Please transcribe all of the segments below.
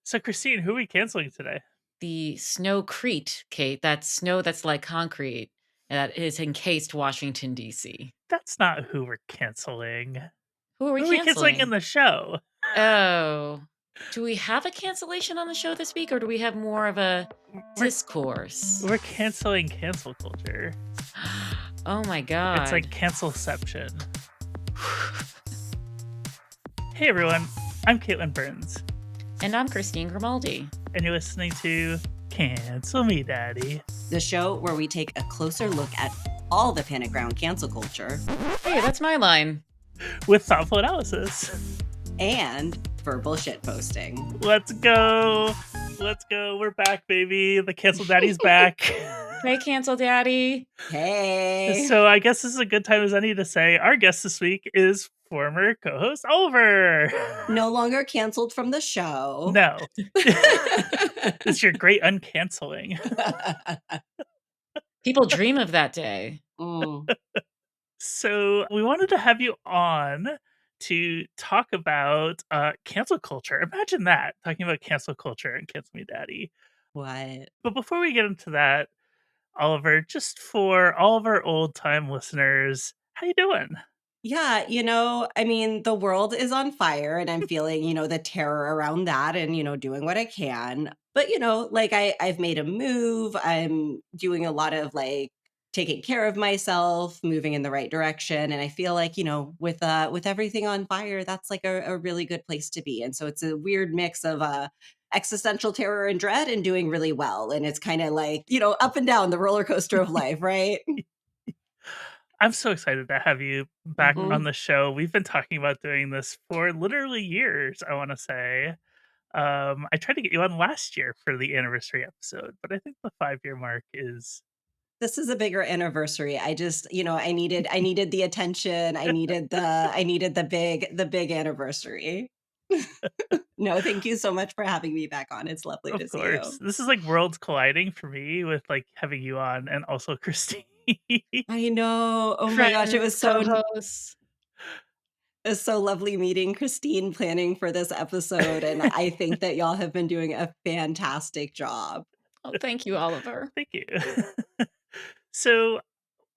So, Christine, who are we canceling today? The snowcrete, Kate. That's snow that's like concrete that is encased Washington, D.C. That's not who we're canceling. Who are we Who are we canceling in canceling? the show? Oh. Do we have a cancellation on the show this week, or do we have more of a We're discourse? we're canceling cancel culture. Oh my It's like god. cancelception. Hey everyone, I'm Caitlin Burns, And I'm Christine Grimaldi. and you're listening to Cancel Me Daddy. The show where we take a closer look at all the panic around cancel culture Hey, that's my line. With thoughtful analysis. and verbal shitposting. Let's go. Let's go. We're back, baby. The Cancel Daddy's back. Hey, Cancel Daddy. Hey! So I guess this is a good time as any to say our guest this week is former co-host Oliver. No longer canceled from the show. No. It's your great uncanceling. People dream of that day. Mm. So we wanted to have you on to talk about cancel culture. Imagine that, talking about cancel culture and Cancel Me Daddy. What? But before we get into that, Oliver, just for all of our old time listeners, how you doing? Yeah, I mean, the world is on fire and I'm feeling, the terror around that and, doing what I can. But, like I've made a move. I'm doing a lot of like taking care of myself, moving in the right direction. And I feel like, with everything on fire, that's like a really good place to be. And so it's a weird mix of existential terror and dread and doing really well. And it's kind of like, up and down the roller coaster of life, right? I'm so excited to have you back Mhm. on the show. We've been talking about doing this for literally years, I want to say. I tried to get you on last year for the anniversary episode, but I think the 5-year mark is This is a bigger anniversary. I just, I needed the attention. I needed the big anniversary. No, thank you so much for having me back on. It's lovely of to see course. you. This is like worlds colliding for me with like having you on and also Christine. I know. Oh my gosh, Friends, co-hosts. it was so lovely meeting Christine planning for this episode, and I think that y'all have been doing a fantastic job. Oh, thank you, Oliver. Thank you. So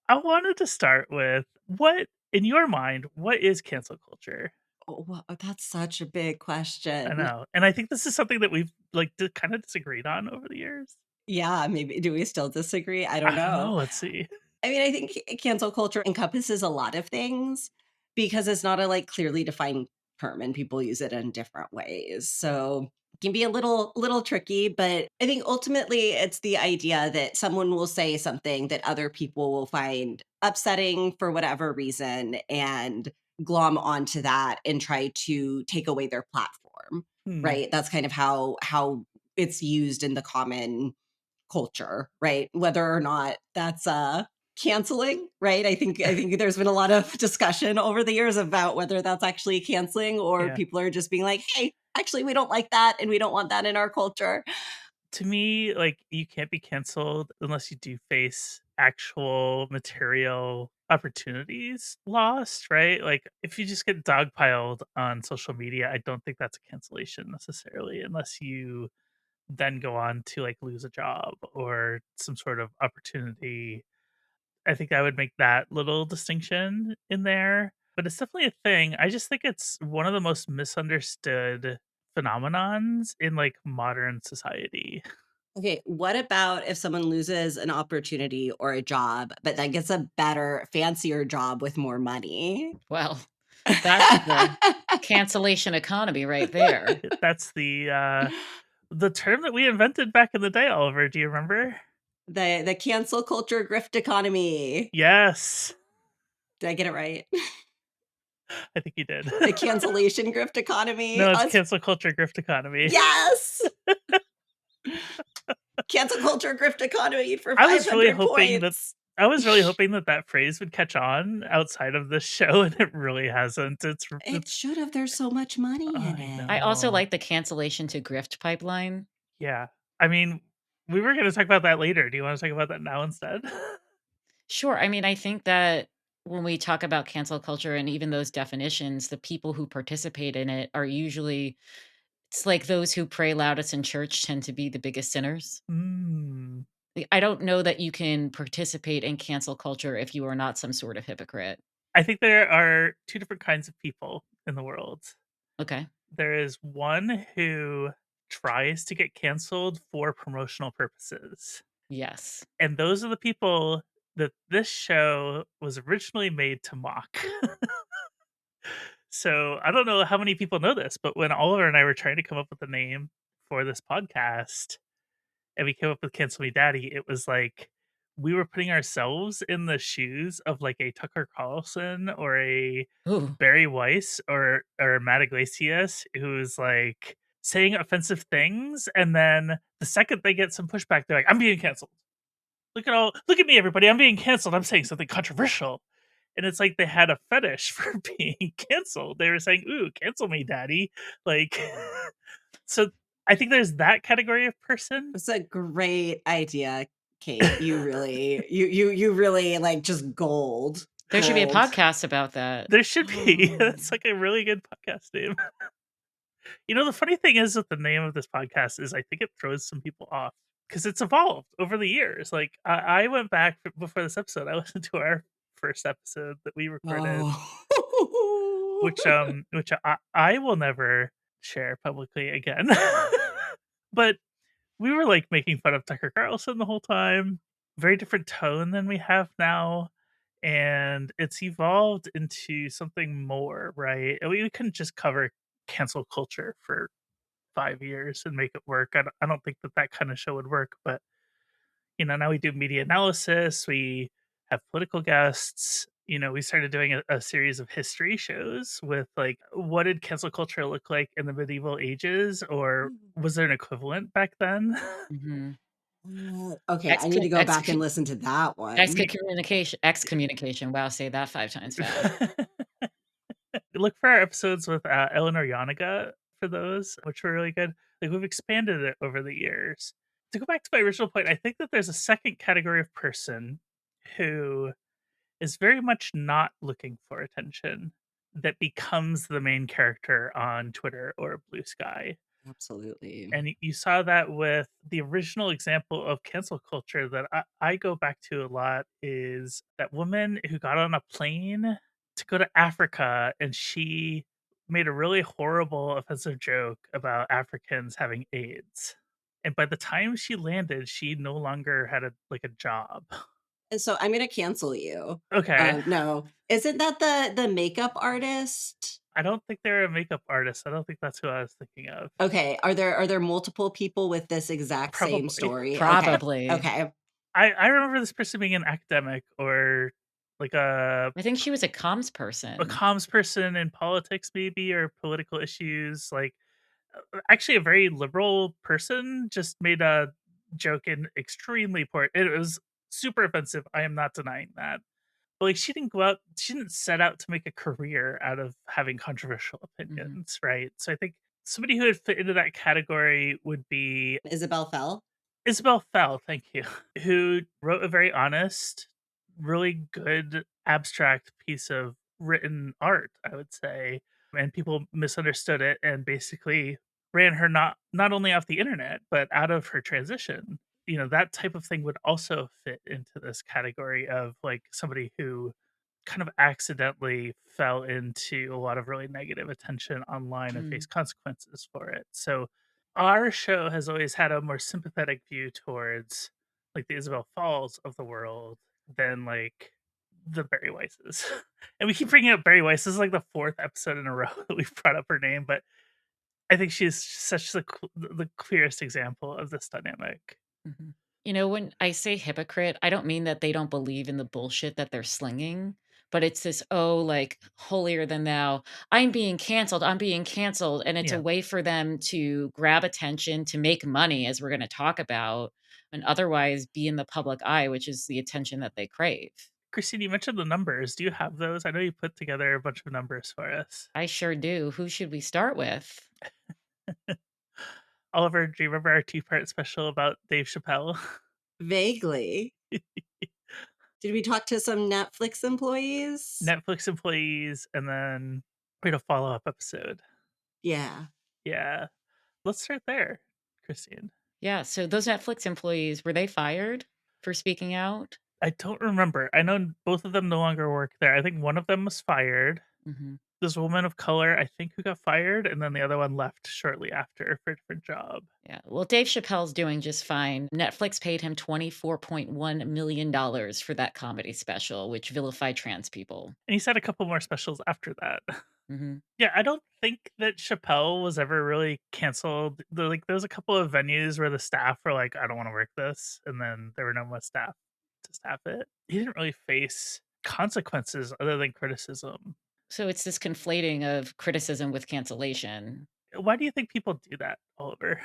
I wanted to start with what, in your mind, what is cancel culture? Oh, that's such a big I question. know. And I think this is something that we've like kind of disagreed on over the years. Yeah, maybe do we still disagree? I don't I don't know. know. Let's see. I mean, I think cancel culture encompasses a lot of things because it's not a like clearly defined term and people use it in different ways. So it can be a little tricky, but I think ultimately it's the idea that someone will say something that other people will find upsetting for whatever reason and glom onto that and try to take away their platform. Hmm. Right? That's kind of how it's used in the common culture, right? Whether or not that's canceling, right? I think there's been a lot of discussion over the years about whether that's actually canceling or Yeah. people are just being like, "Hey, actually we don't like that and we don't want that in our culture." To me, like you can't be canceled unless you do face actual material opportunities lost, right? Like if you just get dogpiled on social media, I don't think that's a cancellation necessarily, unless you then go on to like lose a job or some sort of opportunity. I think I would make that little distinction in there, but it's definitely a thing. I just think it's one of the most misunderstood phenomenons in like modern society. Okay, what about if someone loses an opportunity or a job, but then gets a better, fancier job with more money? Well, that's the cancellation economy right there. That's the term that we invented back in the day, Oliver. Do you remember? The cancel culture grift economy. Yes. Did I get it right? I think you did. The cancellation grift economy. No, it's Us. cancel culture grift economy. Yes. Cancel culture grift economy for I was really 500 hoping that points. that phrase would catch on outside of this show, and it really hasn't. It It's should have. There's so much money in I it. I also know. like the cancellation to grift pipeline. Yeah. I mean, we were gonna talk about that later. Do you wanna talk about that now instead? Sure. I mean, I think that when we talk about cancel culture and even those definitions, the people who participate in it are usually It's like those who pray loudest in church tend to be the biggest sinners. Mm. I don't know that you can participate in cancel culture if you are not some sort of hypocrite. I think there are two different kinds of people in the world. Okay. There is one who tries to get canceled for promotional purposes. Yes. And those are the people that this show was originally made to mock. So I don't know how many people know this, but when Oliver and I were trying to come up with a name for this podcast and we came up with Cancel Me Daddy, it was like we were putting ourselves in the shoes of like a Tucker Carlson or a Ooh. Barry Weiss or Matt Iglesias who's like saying offensive things, and then the second they get some pushback, they're like, "I'm being canceled. Look at me, everybody. I'm being canceled. I'm saying something controversial." And it's like they had a fetish for being canceled. They were saying, "Ooh, cancel me, daddy." Like, so I think there's that category of person. It's a great idea, Kate. You really like just gold. There should be a Gold. podcast about that. There should be. Oh. That's like a really good podcast name. You know, the funny thing is with the name of this podcast is I think it throws some people off because it's evolved over the years. Like I went back before this episode. I listened to our first episode that we recorded, Oh. which I will never share publicly again. But we were like making fun of Tucker Carlson the whole time. Very different tone than we have now. And it's evolved into something more, right? We couldn't just cover cancel culture for 5 years and make it work. I don't think that kind of show would work. But now we do media analysis. We have political guests. We started doing a series of history shows with like, what did cancel culture look like in the medieval ages, or was there an equivalent back then? Mhm. Okay, I need Excom to go back excu and listen to that one. excommunication. Wow, say that 5 times fast. Look for our episodes with Eleanor Yoniga for those, which were really good. Like we've expanded it over the years. To go back to my original point, I think that there's a second category of person who is very much not looking for attention that becomes the main character on Twitter or Blue Sky. Absolutely. And you saw that with the original example of cancel culture that I go back to a lot is that woman who got on a plane to go to Africa and she made a really horrible, offensive joke about Africans having AIDS. And by the time she landed, she no longer had a job. And so I'm gonna cancel you. Okay. No, isn't that the makeup artist? I don't think they're a makeup artist. I don't think that's who I was thinking of. Okay, are there multiple people with this exact same Probably. story? Okay, Probably. okay. I remember this person being an academic or like I think she was a comms a person. comms person in politics maybe or political issues. Like actually a very liberal person just made a joke in extremely poor. It was super offensive. I am not denying that. But like she didn't set out to make a career out of having controversial Mhm. opinions, right? So I think somebody who would fit into that category would be Isabel Fell? Isabel Fell, thank you, who wrote a very honest, really good abstract piece of written art, I would say, and people misunderstood it and basically ran her not only off the internet, but out of her transition. That type of thing would also fit into this category of like somebody who kind of accidentally fell into a lot of really negative attention online and Mm. faced consequences for it. So our show has always had a more sympathetic view towards like the Isabel Falls of the world than like the Barry Weisses. And we keep bringing up Barry Weiss. This is like the fourth episode in a row that we've brought up her name, but I think she's such the clearest example of this dynamic. Mhm. When I say hypocrite, I don't mean that they don't believe in the bullshit that they're slinging, but it's this, oh, like holier than thou. I'm being canceled. I'm being canceled. And it's a Yeah. way for them to grab attention, to make money, as we're going to talk about, and otherwise be in the public eye, which is the attention that they crave. Christine, you mentioned the numbers. Do you have those? I know you put together a bunch of numbers for us. I sure do. Who should we start with? Oliver, do you remember our two-part special about Dave Chappelle? Vaguely. Did we talk to some Netflix employees? Netflix employees, and then we had a follow-up episode. Yeah. Yeah. let's start there, Christine. Yeah, so those Netflix employees, were they fired for speaking out? I don't remember. I know both of them no longer work there. I think one of them was fired. Mhm. This woman of color, I think, who got fired, and then the other one left shortly after for a different job. Yeah. Well, Dave Chappelle's doing just fine. Netflix paid him $24.1 million for that comedy special, which vilified trans people. And he's had a couple more specials after that. Mhm. Yeah, I don't think that Chappelle was ever really canceled. There was a couple of venues where the staff were like, "I don't wanna work this," and then there were no more staff to staff it. He didn't really face consequences other than criticism. So it's this conflating of criticism with cancellation. Why do you think people do that, Oliver?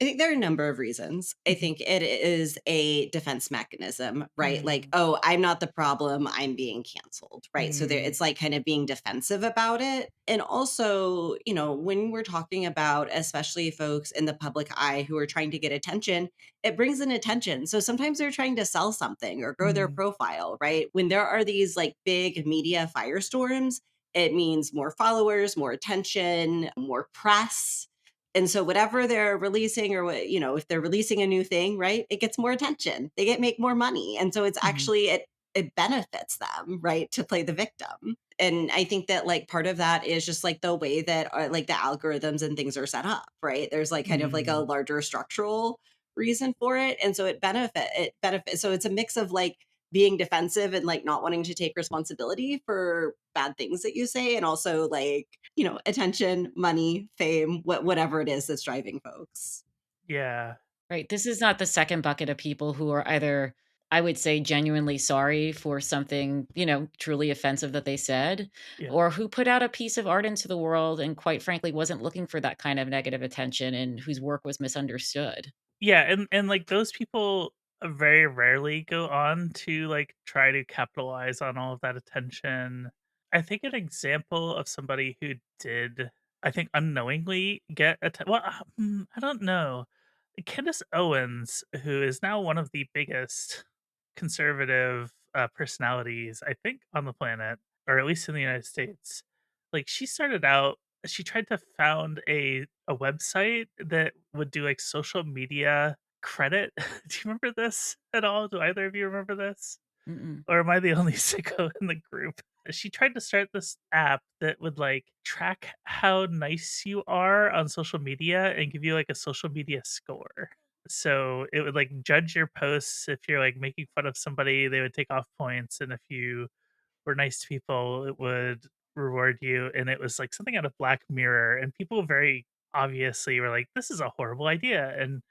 I think there are a number of reasons. I Mhm. think it is a defense mechanism, right? Like, Mm, oh, I'm not the problem, I'm being canceled, right? So there mm, it's like kind of being defensive about it. And also, when we're talking about especially folks in the public eye who are trying to get attention, it brings in attention. So sometimes they're trying to sell something or grow their mm, profile, right? When there are these like big media firestorms, it means more followers, more attention, more press, and so whatever they're releasing or if they're releasing a new thing, right? It gets more attention. They get make more money. And so it's mhm, actually it benefits them, right? To play the victim. And I think that like part of that is just like the way that like the algorithms and things are set up, right? There's like kind of like a mm. larger structural reason for it. And so it benefits. So it's a mix of like being defensive and like not wanting to take responsibility for bad things that you say, and also like attention, money, fame, whatever it is that's driving folks. Yeah, Right. This is not the second bucket of people who are either, I would say, genuinely sorry for something, truly offensive that they said, yeah. or who put out a piece of art into the world and quite frankly wasn't looking for that kind of negative attention and whose work was misunderstood. Yeah, and, like, those people very rarely go on to, like, try to capitalize on all of that attention. I think an example of somebody who did, I think, unknowingly get I don't know. Candace Owens, who is now one of the biggest conservative, personalities, I think, on the planet, or at least in the United States. Like, she tried to found a website that would do, like, social media credit. Do you remember this at all? Do either of you remember this? Mm-mm. Or am I the only sicko in the group? She tried to start this app that would, like, track how nice you are on social media and give you, like, a social media score. So, it would, like, judge your posts. If you're, like, making fun of somebody, they would take off points, and if you were nice to people, it would reward you, and it was, like, something out of Black Mirror, and people very obviously were like, "This is a horrible idea," and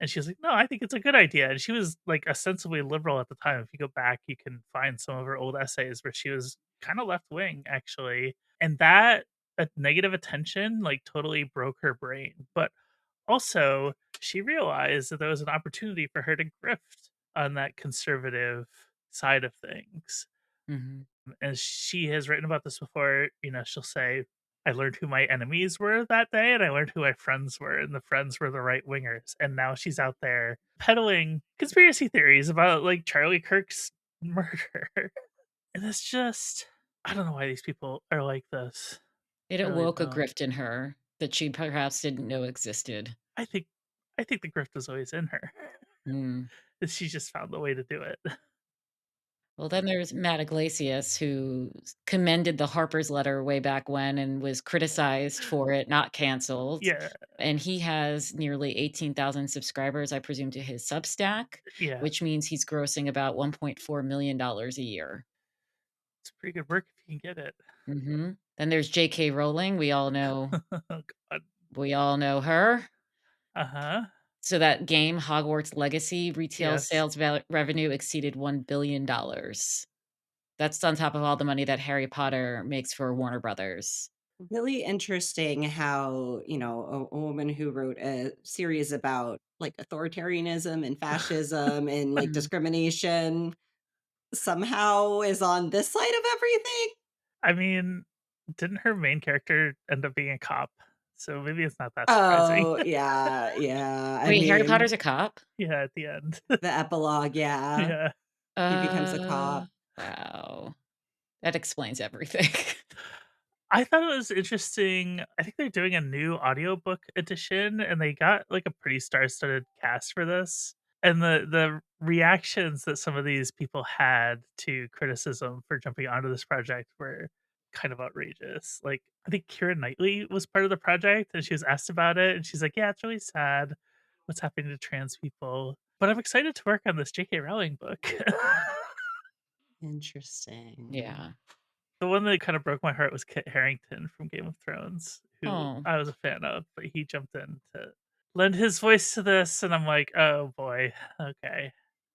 she was like, "No, I think it's a good idea," and she was, like, ostensibly liberal at the time. If you go back, you can find some of her old essays where she was kinda left-wing, actually, and that, negative attention, like, totally broke her brain, but also, she realized that there was an opportunity for her to grift on that conservative side of things. Mhm. And she has written about this before. She'll say, "I learned who my enemies were that day, and I learned who my friends were, and the friends were the right wingers." And now she's out there peddling conspiracy theories about, like, Charlie Kirk's murder. And it's just, I don't know why these people are like this. It I really awoke a don't. grift in her that she perhaps didn't know existed. I think I think the grift was always in her. Mm. She just found the way to do it. Well, then there's Matt Iglesias, who commended the Harper's letter way back when and was criticized for it, not canceled. Yeah, And he has nearly 18,000 subscribers, I presume, to his Substack, yeah. which means he's grossing about $1.4 million a year. It's pretty good work if you can get it. Then there's J.K. Rowling. Oh god. We all know her. Uh-huh. So that game, Hogwarts Legacy, retail Yes. sales revenue exceeded $1 billion. That's on top of all the money that Harry Potter makes for Warner Brothers. Really interesting how, a woman who wrote a series about like authoritarianism and fascism and like Mhm. discrimination somehow is on this side of everything. I mean, didn't her main character end up being a cop? So maybe it's not that surprising. Oh, yeah, yeah. I Wait, Harry mean, Potter's a cop? Yeah, at the end. the epilogue, yeah. Yeah. He becomes a cop. Wow. That explains everything. I thought it was interesting. I think they're doing a new audiobook edition, and they got like a pretty star-studded cast for this. And the reactions that some of these people had to criticism for jumping onto this project were kind of outrageous. Like, I think Keira Knightley was part of the project, and she was asked about it, and she's like, "Yeah, it's really sad what's happening to trans people, but I'm excited to work on this J.K. Rowling book." Interesting. Yeah. The one that kind of broke my heart was Kit Harington from Game of Thrones, who Oh, I was a fan of, but he jumped in to lend his voice to this, and I'm like, "Oh boy, okay,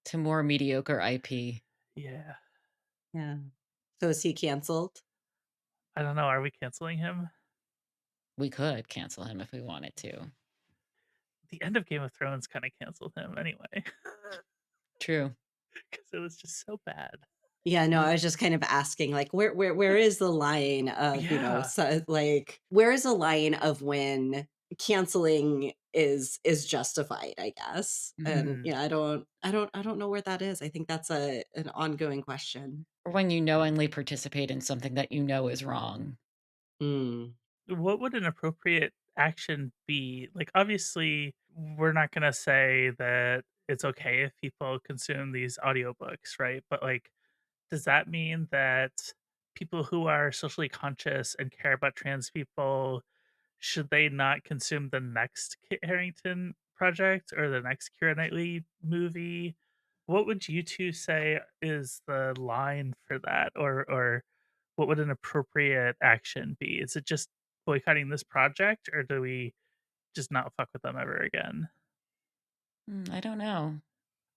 to more mediocre IP. yeah." Yeah. So is he canceled? I don't know, are we canceling him? We could cancel him if we wanted to. The end of Game of Thrones kinda canceled him anyway, True. because it was just so bad. Yeah, no, I was just kind of asking, like, where is the line of, Yeah. so, like, where is the line of when canceling is justified, I guess? And Mhm. yeah, I don't know where that is. I think that's an ongoing question. Or when you knowingly participate in something that you know is wrong. Mm, What would an appropriate action be? Like, obviously, we're not gonna say that it's okay if people consume these audiobooks, right? But, like, does that mean that people who are socially conscious and care about trans people, should they not consume the next Kit Harington project or the next Keira Knightley movie? What would you 2 say is the line for that? Or what would an appropriate action be? Is it just boycotting this project, or do we just not fuck with them ever again? I don't know.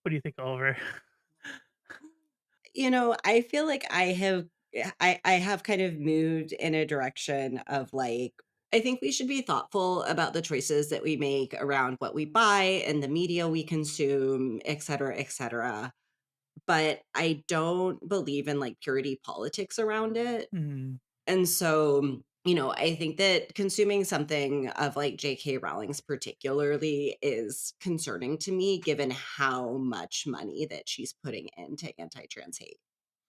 What do you think, Oliver? I feel like I have kind of moved in a direction of like I think we should be thoughtful about the choices that we make around what we buy and the media we consume, et cetera, et cetera. But I don't believe in like purity politics around it. Hmm. And so, I think that consuming something of like J.K. Rowling's particularly is concerning to me given how much money that she's putting into anti-trans hate.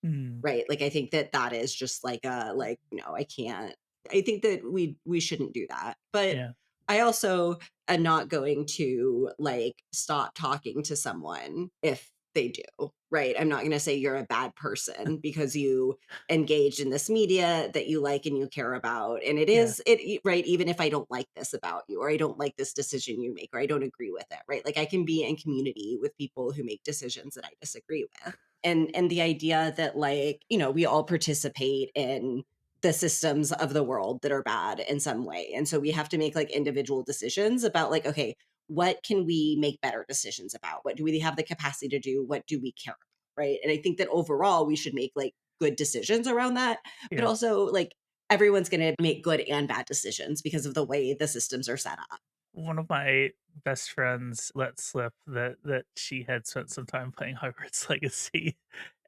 Hmm. Right? Like, I think that that is just like a like, no, I can't. I think that we shouldn't do that. But Yeah. I also am not going to like stop talking to someone if they do, right? I'm not going to say you're a bad person because you engaged in this media that you like and you care about. And it Yeah. is right, even if I don't like this about you or I don't like this decision you make or I don't agree with it, right? Like I can be in community with people who make decisions that I disagree with. And the idea that like, we all participate in the systems of the world that are bad in some way. And so we have to make like individual decisions about like, okay, what can we make better decisions about? What do we have the capacity to do? What do we care about? Right. And I think that overall we should make like good decisions around that. But Yeah. also like everyone's going to make good and bad decisions because of the way the systems are set up. One of my best friends let slip that she had spent some time playing Hogwarts Legacy,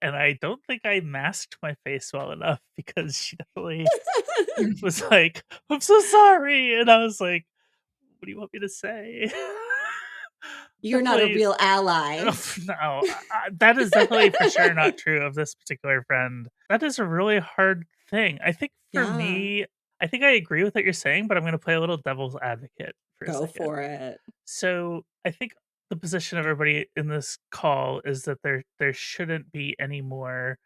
and I don't think I masked my face well enough because she definitely was like, "I'm so sorry," and I was like, "What do you want me to say?" You're not a Definitely real ally. no, that is definitely for sure not true of this particular friend. That is a really hard thing. I think for Yeah. me, I think I agree with what you're saying, but I'm gonna play a little devil's advocate for a Go second. for it. So, I think the position of everybody in this call is that there shouldn't be any more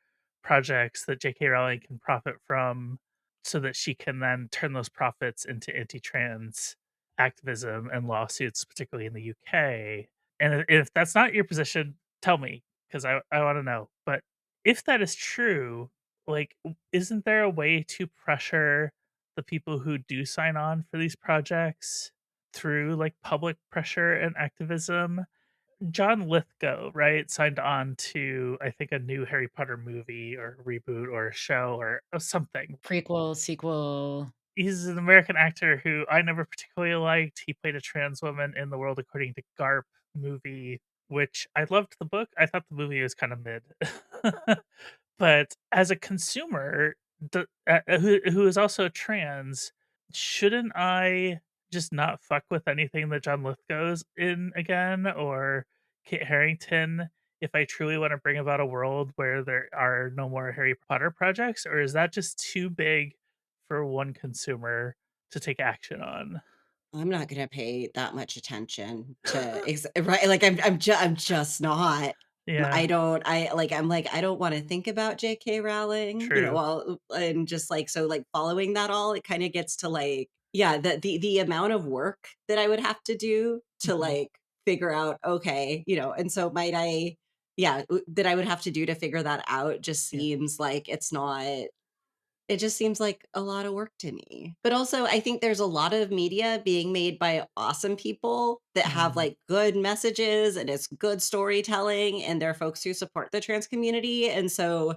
projects that J.K. Rowling can profit from so that she can then turn those profits into anti-trans activism and lawsuits, particularly in the UK. And if that's not your position, tell me because I want to know. But if that is true, like, isn't there a way to pressure the people who do sign on for these projects through like public pressure and activism? John Lithgow, right, signed on to I think a new Harry Potter movie or reboot or a show or something. Prequel, sequel. He's an American actor who I never particularly liked. He played a trans woman in The World According to Garp movie, which I loved the book. I thought the movie was kind of mid. But as a consumer who is also trans, shouldn't I just not fuck with anything that John Lithgow's in again or Kit Harington if I truly want to bring about a world where there are no more Harry Potter projects? Or is that just too big for one consumer to take action on. I'm not gonna pay that much attention to right, like, I'm just not. Yeah, I don't I'm like, I don't wanna think about JK Rowling, you know, true. while and just, like so, like, following that all, it kinda gets to, like yeah, the amount of work that I would have to do to, Mhm. like, figure out, okay, you know, and so might I yeah, that I would have to do to figure that out just Yeah. seems like it's not it just seems like a lot of work to me. But also, I think there's a lot of media being made by awesome people that have Mm, like good messages and it's good storytelling, and they're folks who support the trans community. And so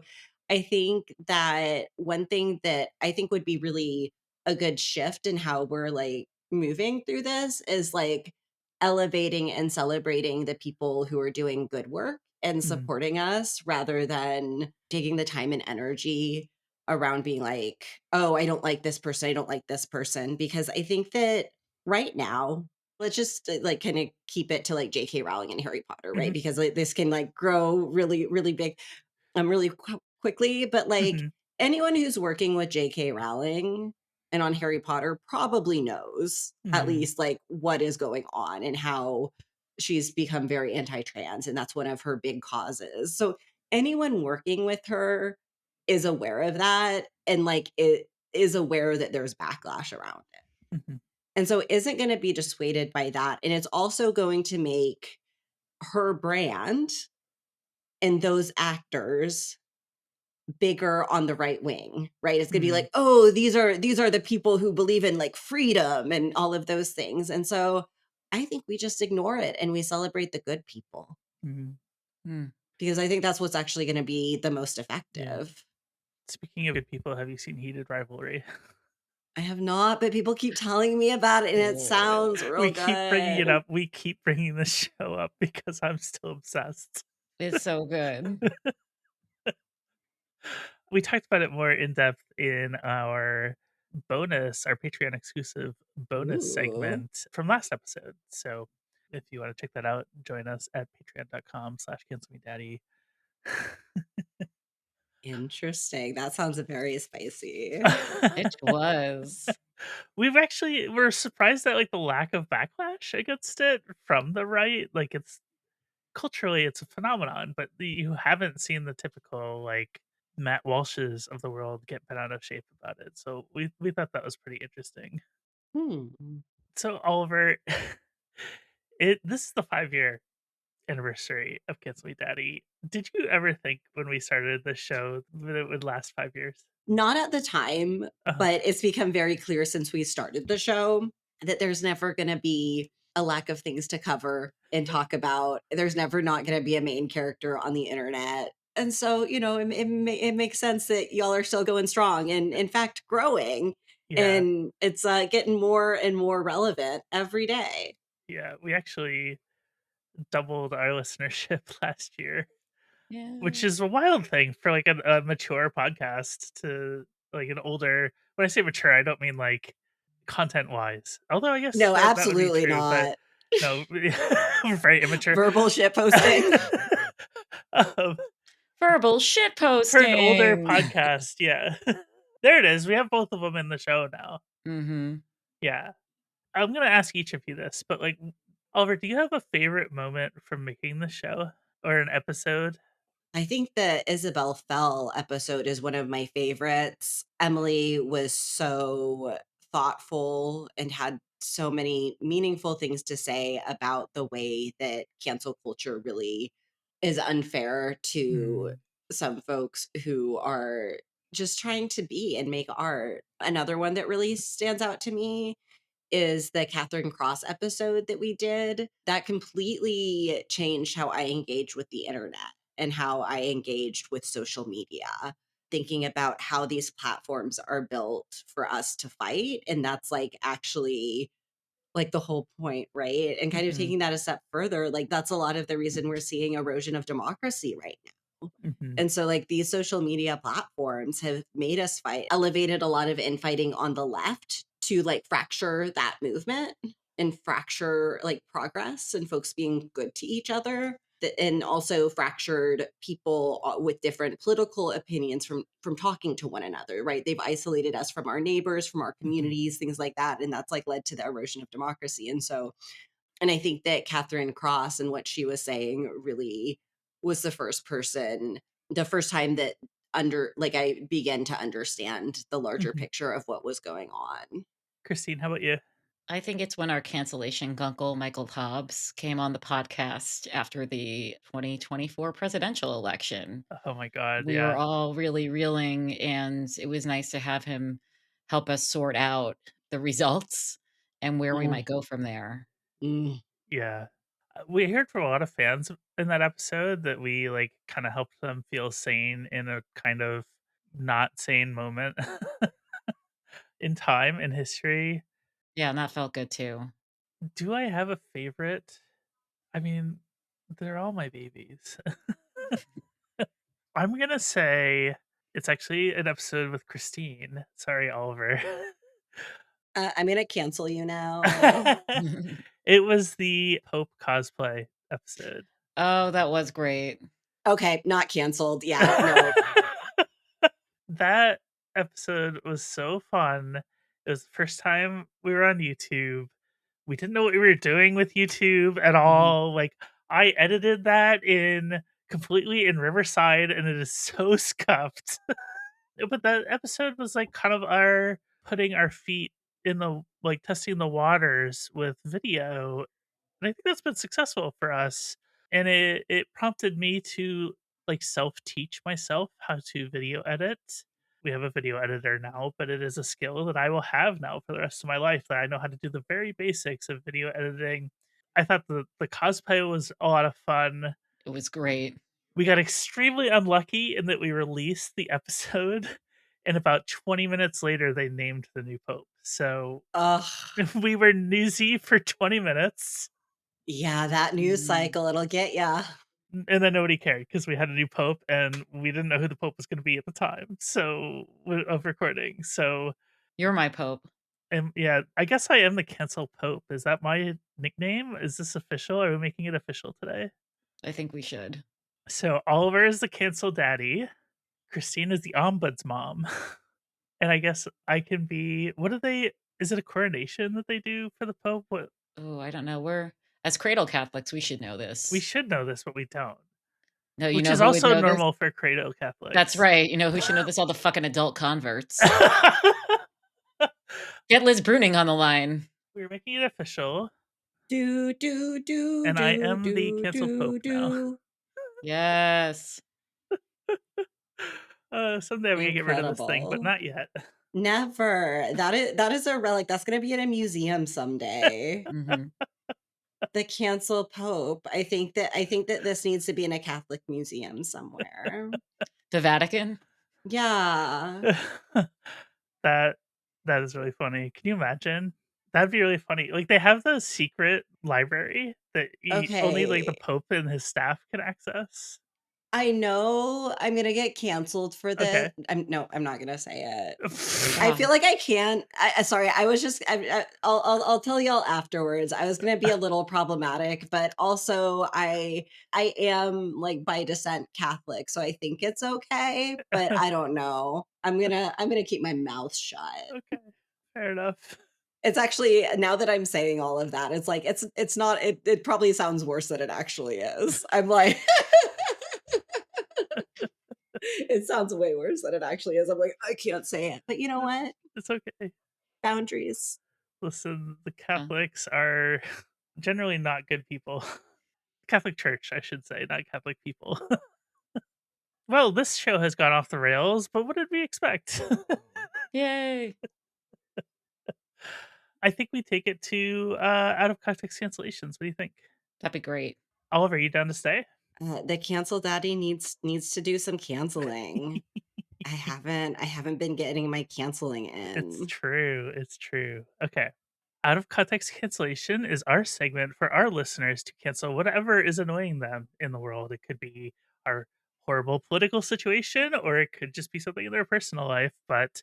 I think that one thing that I think would be really a good shift in how we're like moving through this is like elevating and celebrating the people who are doing good work and mm, supporting us rather than taking the time and energy around being like, "Oh, I don't like this person, I don't like this person," because I think that right now, let's just, like, kinda keep it to, like, JK Rowling and Harry Potter, right? mhm, Because, like, this can, like, grow really, really big, really quickly, but, like, mhm. anyone who's working with JK Rowling and on Harry Potter probably knows at Mm, least, like, what is going on and how she's become very anti-trans, and that's one of her big causes. So, anyone working with her is aware of that and, like, it is aware that there's backlash around it. mhm, And so isn't gonna be dissuaded by that, and it's also going to make her brand and those actors bigger on the right wing, right? It's gonna be mm, like, "Oh, these are the people who believe in, like, freedom and all of those things," and so I think we just ignore it and we celebrate the good people mhm. Mm. because I think that's what's actually gonna be the most Yeah. effective. Speaking of good people, have you seen Heated Rivalry? I have not, but people keep telling me about it, and it sounds We real keep bringing it good. up. We keep bringing the show up because I'm still obsessed. It's so good. We talked about it more in depth in our Patreon exclusive bonus Ooh, segment from last episode. So if you want to check that out, join us at patreon.com/cancelmedaddy. interesting. That sounds very spicy. It was. We're surprised at like the lack of backlash against it from the right. Like it's culturally it's a phenomenon, but you haven't seen the typical like Matt Walshes of the world get bent out of shape about it. So we thought that was pretty interesting. Hmm. So Oliver, it this is the 5-year anniversary of Cancel Me Daddy. Did you ever think when we started the show that it would last 5 years? Not at the time, Uh-huh. but it's become very clear since we started the show that there's never gonna be a lack of things to cover and talk about. There's never not gonna be a main character on the internet. And so, you know, it makes sense that y'all are still going strong and, in fact, growing. Yeah, And it's getting more and more relevant every day. yeah. We actually doubled our listenership last year, which Yeah. is a wild thing for like a mature podcast to like an older. When I say mature, I don't mean like content wise. Although I guess No, that would be absolutely true, but not. no, we're very immature. Verbal shit posting. um, Verbal shit for an older posting. podcast, yeah. There it is. We have both of them in the show now. Mhm. Yeah. I'm gonna ask each of you this, but like, Oliver, do you have a favorite moment from making the show or an episode? I think the Isabel Fell episode is one of my favorites. Emily was so thoughtful and had so many meaningful things to say about the way that cancel culture really is unfair to Mm, some folks who are just trying to be and make art. Another one that really stands out to me is the Catherine Cross episode that we did. That completely changed how I engage with the internet and how I engaged with social media, thinking about how these platforms are built for us to fight. And that's like actually like the whole point, right? And kind of mhm, taking that a step further, like that's a lot of the reason we're seeing erosion of democracy right now. mhm, And so, like, these social media platforms have made us fight, elevated a lot of infighting on the left to like fracture that movement and fracture like progress and folks being good to each other. and also fractured people with different political opinions from talking to one another, right? They've isolated us from our neighbors, from our Mhm. communities, things like that, and that's like led to the erosion of democracy. And so, and I think that Catherine Cross and what she was saying really was the first time that I began to understand the larger Mhm. picture of what was going on. Christine, how about you? I think it's when our cancellation gunkle, Michael Hobbs, came on the podcast after the 2024 presidential election. Oh my god, We were yeah. all really reeling, and it was nice to have him help us sort out the results and where we Mm, might go from there. mm. Yeah. We heard from a lot of fans in that episode that we, like, kinda helped them feel sane in a kind of not sane moment in time, in history. Yeah, and that felt good too. Do I have a favorite? I mean, they're all my babies. I'm gonna say it's actually an episode with Christine. Sorry, Oliver. I'm gonna cancel you now. It was the Pope cosplay episode. Oh, that was great. Okay, not canceled. Yeah, no. That episode was so fun. It was the first time we were on YouTube. We didn't know what we were doing with YouTube at Mhm. all. Like, I edited that in completely in Riverside, and it is so scuffed. But that episode was, like, kind of our putting our feet in the like, testing the waters with video, and I think that's been successful for us, and it prompted me to, like, self-teach myself how to video edit. We have a video editor now, but it is a skill that I will have now for the rest of my life, that I know how to do the very basics of video editing. I thought the cosplay was a lot of fun. It was great. We got extremely unlucky in that we released the episode, and about 20 minutes later, they named the new pope. So Ugh. we were newsy for 20 minutes, Yeah, that news Mhm. cycle, it'll get ya. and then nobody cared because we had a new pope, and we didn't know who the pope was going to be at the time. So of recording. So You're my pope. yeah, I guess I am the cancel pope. Is that my nickname? Is this official? Are we making it official today? I think we should. So Oliver is the cancel daddy. Christine is the ombuds mom. And I guess I can be what do they is it a coronation that they do for the Pope? What Oh, I don't know. We're as cradle Catholics, we should know we this. should know this, but we don't. No, you Which know is who would also know this? normal for Credo That's Catholics. right. You know who should know this? All the fucking adult converts. Get Liz Bruning on the line. We're making it official, Do, do, do, and I do, am the do, cancel Pope do, now. do. Yes. Someday I'm gonna get rid of this thing, but Incredible. not yet. Never. That is a relic. That's gonna be in a museum someday. Mhm. The cancel pope. I think that this needs to be in a Catholic museum somewhere. The Vatican? Yeah. That that is really funny. Can you imagine? That'd be really funny. Like, they have the secret library that only, like, the Okay. Pope and his staff can access. I know I'm gonna get canceled for this. Okay. I'm not gonna say it. I feel God. like I can't. Sorry, I was just. I'll tell y'all afterwards. I was gonna be a little problematic, but also I am like by descent Catholic, so I think it's okay. But I don't know. I'm gonna keep my mouth shut. Okay, fair enough. It's actually now that I'm saying all of that, it's like it's not. It probably sounds worse than it actually is. I'm like. It sounds way worse than it actually is. I'm like, I can't say it. But you know what? It's okay. Boundaries. Listen, the Uh, Catholics are generally not good people. Catholic Church, I should say, not Catholic people. Well, this show has gone off the rails, but what did we expect? Yay. I think we take it to out of context cancellations. What do you think? That'd be great. Oliver, you down to stay? The cancel daddy needs to do some canceling. I haven't been getting my canceling It's in. true. It's true. Okay. Out of context cancellation is our segment for our listeners to cancel whatever is annoying them in the world. It could be our horrible political situation, or it could just be something in their personal life. But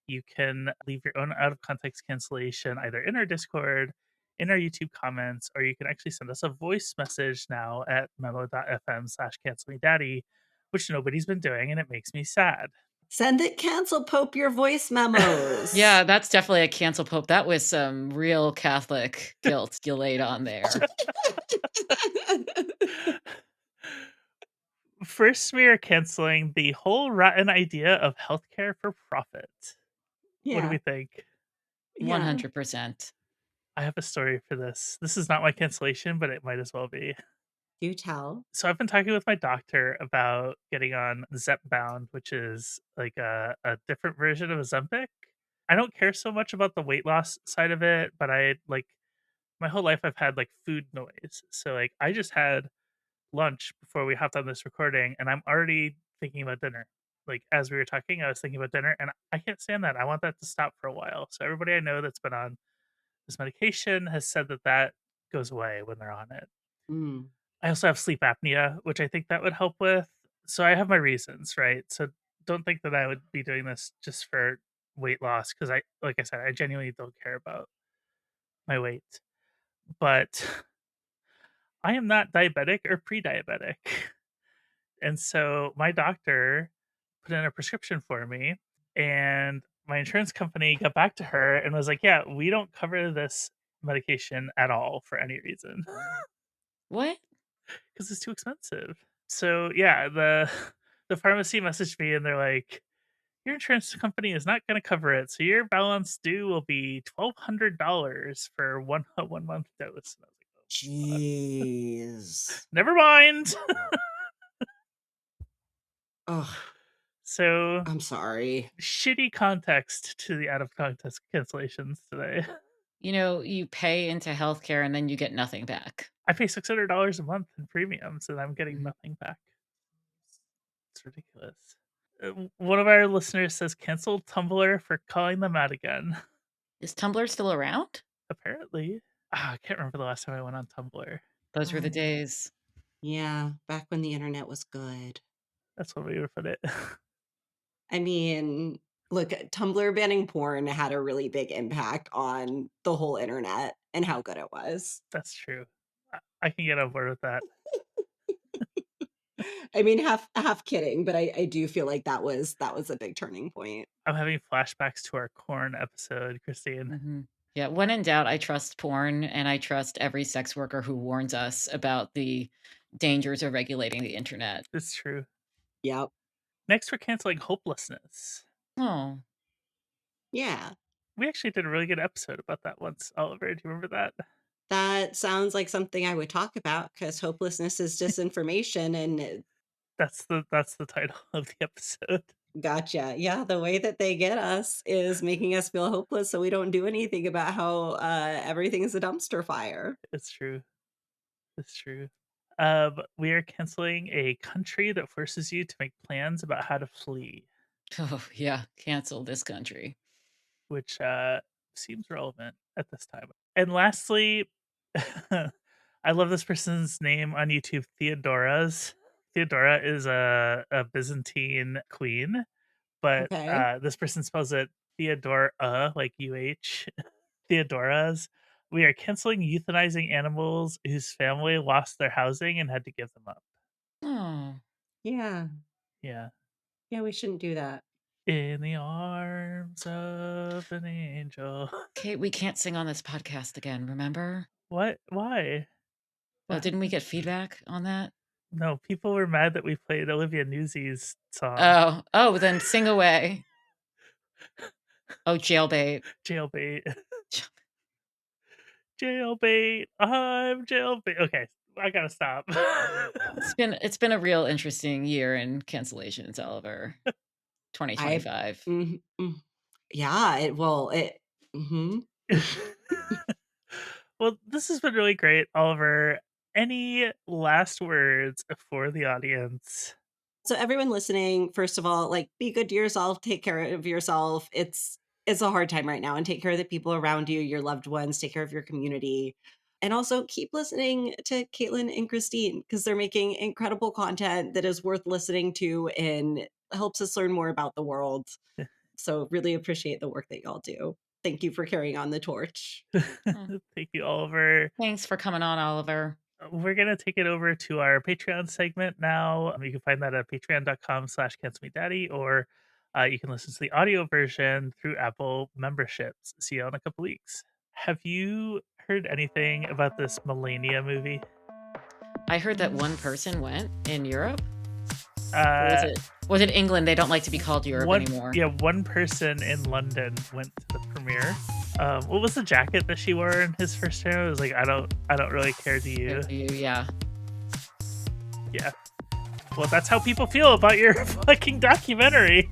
you can leave your own out of context cancellation either in our Discord, in our YouTube comments, or you can actually send us a voice message now at memo.fm/cancelmedaddy, which nobody's been doing, and it makes me sad. Send it cancel Pope your voice memos. Yeah, that's definitely a cancel Pope. That was some real Catholic guilt you laid on there. First, we are canceling the whole rotten idea of healthcare for profit. What do we Yeah. think? Yeah. 100%. I have a story for this. This is not my cancellation, but it might as well be. Do tell. So I've been talking with my doctor about getting on Zepbound, which is like a different version of Ozempic. I don't care so much about the weight loss side of it, but I like my whole life I've had like food noise. So like I just had lunch before we hopped on this recording, and I'm already thinking about dinner. Like as we were talking, I was thinking about dinner, and I can't stand that. I want that to stop for a while. So everybody I know that's been on this medication has said that that goes away when they're on it. Mm. I also have sleep apnea, which I think that would help with. So I have my reasons, right? So don't think that I would be doing this just for weight loss because like I said, I genuinely don't care about my weight. But I am not diabetic or pre-diabetic. And so my doctor put in a prescription for me, and my insurance company got back to her and was like, "Yeah, we don't cover this medication at all for any reason What? because it's too expensive." So yeah, the the pharmacy messaged me and they're like, "Your insurance company is not going to cover it, so your balance due will be $1,200 for one 1 month dose." And I was like, "Oh, God. Jeez. Never mind." Oh, So I'm sorry. shitty context to the out of context cancellations today. You know, you pay into healthcare and then you get nothing back. I pay $600 a month in premiums and I'm getting Mhm. nothing back. It's ridiculous. One of our listeners says cancel Tumblr for calling them out again. Is Tumblr still around? Apparently. I can't remember the last time I went on Tumblr. Those were the Um, days. yeah, back when the internet was good. That's one way to put it. I mean, look, Tumblr banning porn had a really big impact on the whole internet and how good it was. That's true. I can get on board with that. I mean, half kidding, but I do feel like that was a big turning point. I'm having flashbacks to our corn episode, Christine. Mhm. Yeah, when in doubt, I trust porn and I trust every sex worker who warns us about the dangers of regulating the internet. It's true. Yep. Next, we're canceling hopelessness. Oh, Yeah. We actually did a really good episode about that once, Oliver. Do you remember that? That sounds like something I would talk about because hopelessness is disinformation and That's the title of the episode. gotcha. Yeah, the way that they get us is making us feel hopeless so we don't do anything about how everything is a dumpster fire. It's true. It's true. We are canceling a country that forces you to make plans about how to flee, oh yeah, cancel this country. which seems relevant at this time. And lastly, I love this person's name on YouTube, Theodora's. Theodora is a Byzantine queen, but Okay. this person spells it Theodora, like UH. Theodora's. We are canceling euthanizing animals whose family lost their housing and had to give them up. Oh, Yeah. Yeah. Yeah, we shouldn't do that. In the arms of an angel. Kate, we can't sing on this podcast again, remember? What? Why? Oh, What didn't we happened? get feedback on that? No, people were mad that we played Olivia Newsy's song, Oh, then sing away. Oh, jailbait. Jailbait. Jailbait. I'm jailbait. Okay, I gotta stop. It's been a real interesting year in cancellations, Oliver. I 2025. mm. Yeah, it mhm. Well, this has been really great, Oliver. Any last words for the audience? So everyone listening, first of all, like be good to yourself, take care of yourself. It's a hard time right now and take care of the people around you, your loved ones, take care of your community. And also keep listening to Katelyn and Christine because they're making incredible content that is worth listening to and helps us learn more about the world. So really appreciate the work that y'all do. thank you for carrying on the torch. Oh, Thank you, Oliver. thanks for coming on, Oliver. We're gonna take it over to our Patreon segment now. You can find that at patreon.com/cancelmedaddy, or you can listen to the audio version through Apple memberships. See you in a couple weeks. Have you heard anything about this Melania movie? I heard that one person went in Europe. Or Uh, was it England? They don't like to be called Europe anymore. one person in London went to the premiere. What was the jacket that she wore in his first trailer? It was like, I don't really care, do you? Yeah. Yeah. Well, that's how people feel about your fucking documentary.